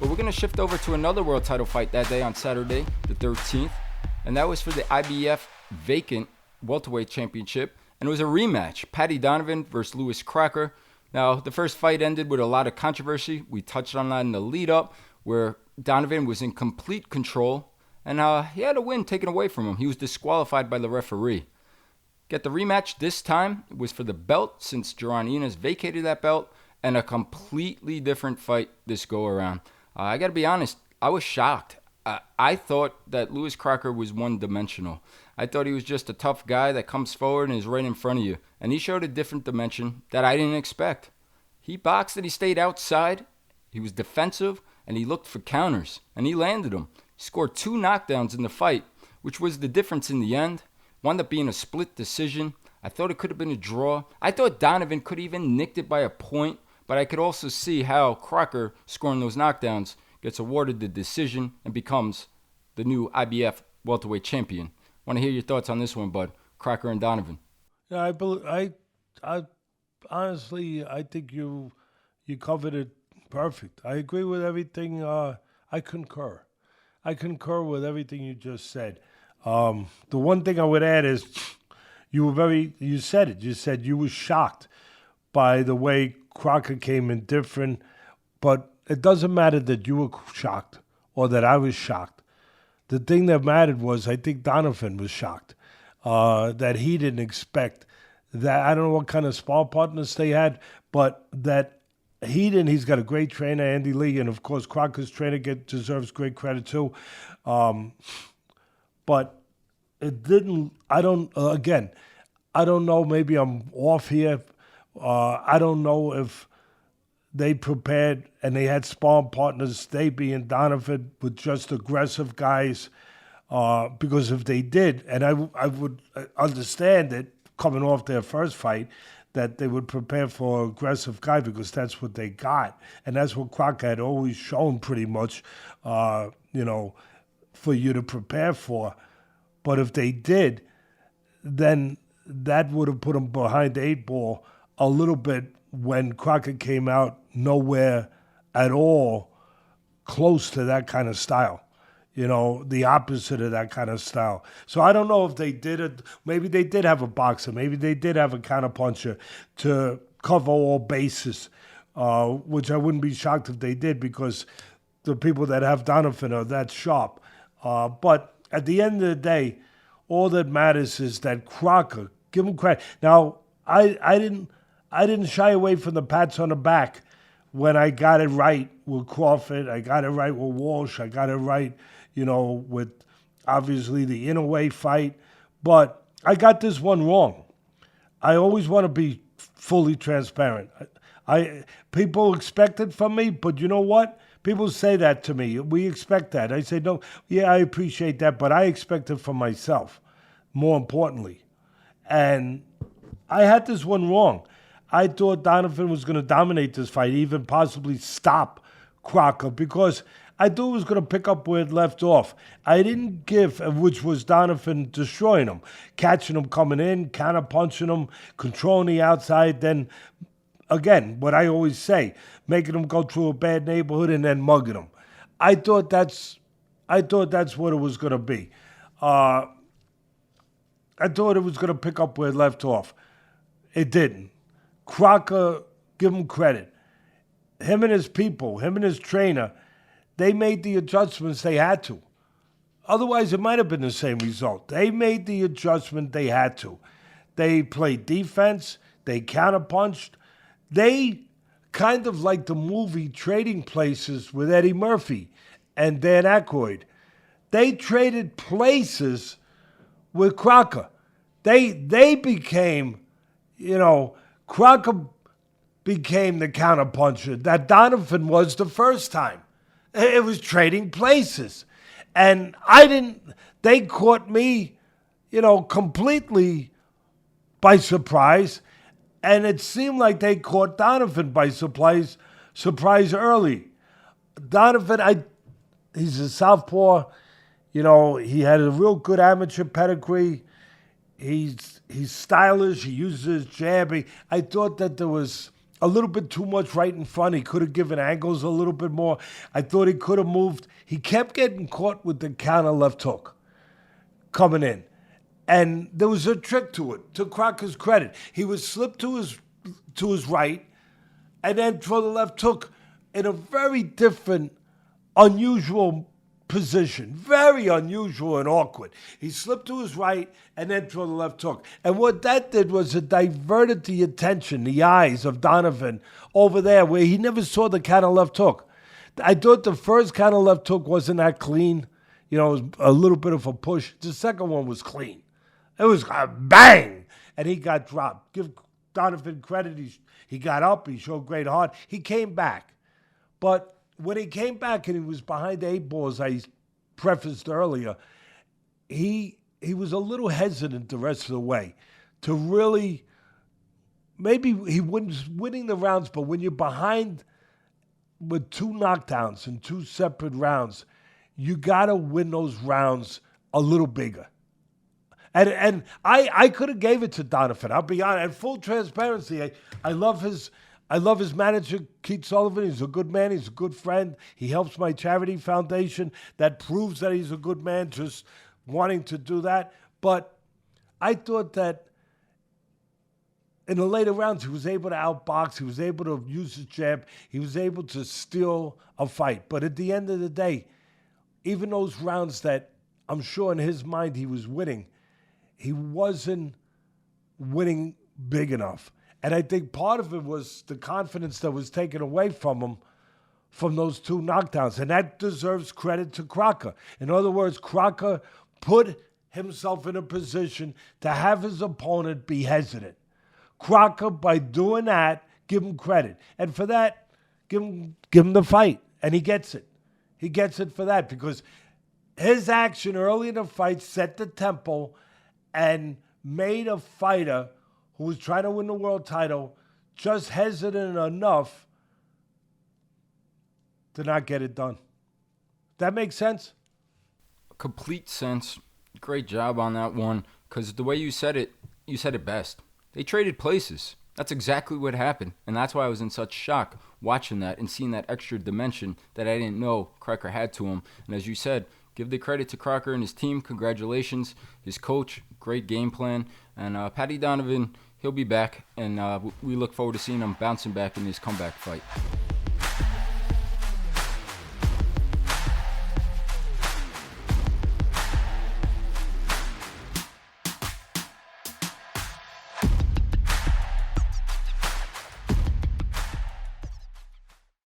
But we're going to shift over to another world title fight that day on Saturday, the 13th. And that was for the IBF vacant welterweight championship. And it was a rematch. Paddy Donovan versus Lewis Crocker. Now, the first fight ended with a lot of controversy. We touched on that in the lead-up, where Donovan was in complete control. And he had a win taken away from him. He was disqualified by the referee. Get the rematch this time. It was for the belt, since Jaron Enos vacated that belt. And a completely different fight this go-around. I got to be honest, I was shocked. I thought that Lewis Crocker was one-dimensional. I thought he was just a tough guy that comes forward and is right in front of you. And he showed a different dimension that I didn't expect. He boxed and he stayed outside. He was defensive and he looked for counters. And he landed them. He scored 2 knockdowns in the fight, which was the difference in the end. Wound up being a split decision. I thought it could have been a draw. I thought Donovan could have even nicked it by a point. But I could also see how Crocker, scoring those knockdowns, gets awarded the decision and becomes the new IBF welterweight champion. Want to hear your thoughts on this one, bud? Crocker and Donovan. Yeah, I honestly, I think you covered it perfect. I agree with everything. I concur. I concur with everything you just said. The one thing I would add is you said it. You said you were shocked by the way Crocker came in different, but it doesn't matter that you were shocked or that I was shocked. The thing that mattered was I think Donovan was shocked that he didn't expect that. I don't know what kind of spar partners they had, but that he didn't. He's got a great trainer, Andy Lee, and of course Crocker's trainer deserves great credit too. But it didn't. I don't know. Maybe I'm off here. I don't know if they prepared and they had sparring partners, they being Donovan, with just aggressive guys. Because if they did, and I would understand it coming off their first fight, that they would prepare for an aggressive guy because that's what they got. And that's what Crocker had always shown pretty much, for you to prepare for. But if they did, then that would have put them behind the 8 ball a little bit when Crocker came out nowhere at all close to that kind of style. The opposite of that kind of style. So I don't know if they did it. Maybe they did have a boxer. Maybe they did have a counterpuncher to cover all bases, which I wouldn't be shocked if they did because the people that have Donovan are that sharp. But at the end of the day, all that matters is that Crocker, give him credit. Now, I didn't shy away from the pats on the back when I got it right with Crawford. I got it right with Walsh. I got it right, with obviously the Inouye fight. But I got this one wrong. I always want to be fully transparent. People expect it from me, but you know what? People say that to me. We expect that. I say, no, yeah, I appreciate that, but I expect it from myself, more importantly. And I had this one wrong. I thought Donovan was going to dominate this fight, even possibly stop Crocker, because I thought he was going to pick up where it left off. I didn't give, which was Donovan destroying him, catching him coming in, counter-punching him, controlling the outside, then, again, what I always say, making him go through a bad neighborhood and then mugging him. I thought that's what it was going to be. I thought it was going to pick up where it left off. It didn't. Crocker, give him credit. Him and his people, him and his trainer, they made the adjustments they had to. Otherwise, it might have been the same result. They made the adjustment they had to. They played defense. They counterpunched. They kind of like the movie Trading Places with Eddie Murphy and Dan Aykroyd. They traded places with Crocker. They became, Crocker became the counterpuncher that Donovan was the first time. It was trading places. And they caught me, completely by surprise. And it seemed like they caught Donovan by surprise early. Donovan, he's a southpaw. He had a real good amateur pedigree. He's stylish. He uses his jab. I thought that there was a little bit too much right in front. He could have given angles a little bit more. I thought he could have moved. He kept getting caught with the counter left hook coming in. And there was a trick to it, to Crocker's credit. He would slip to his right and then throw the left hook in a very different, unusual position. Very unusual and awkward. He slipped to his right and then throw the left hook. And what that did was it diverted the attention, the eyes of Donovan over there where he never saw the counter left hook. I thought the first counter left hook wasn't that clean. You know, it was a little bit of a push. The second one was clean. It was a bang, and he got dropped. Give Donovan credit. He got up. He showed great heart. He came back. But when he came back and he was behind the 8 ball, as I prefaced earlier, he was a little hesitant the rest of the way to really, maybe he was winning the rounds, but when you're behind with 2 knockdowns in 2 separate rounds, you got to win those rounds a little bigger. And I could have gave it to Donovan. I'll be honest. And full transparency, I love his manager, Keith Sullivan. He's a good man. He's a good friend. He helps my charity foundation. That proves that he's a good man, just wanting to do that. But I thought that in the later rounds, he was able to outbox. He was able to use his jab. He was able to steal a fight. But at the end of the day, even those rounds that I'm sure in his mind he was winning, he wasn't winning big enough. And I think part of it was the confidence that was taken away from him from those 2 knockdowns. And that deserves credit to Crocker. In other words, Crocker put himself in a position to have his opponent be hesitant. Crocker, by doing that, give him credit. And for that, give him the fight. And he gets it. He gets it for that because his action early in the fight set the tempo and made a fighter who was trying to win the world title just hesitant enough to not get it done. That makes sense? Complete sense. Great job on that one, because the way you said it best. They traded places. That's exactly what happened, and that's why I was in such shock watching that and seeing that extra dimension that I didn't know Crocker had to him. And as you said, give the credit to Crocker and his team. Congratulations. His coach, great game plan. And Paddy Donovan, he'll be back, and we look forward to seeing him bouncing back in his comeback fight.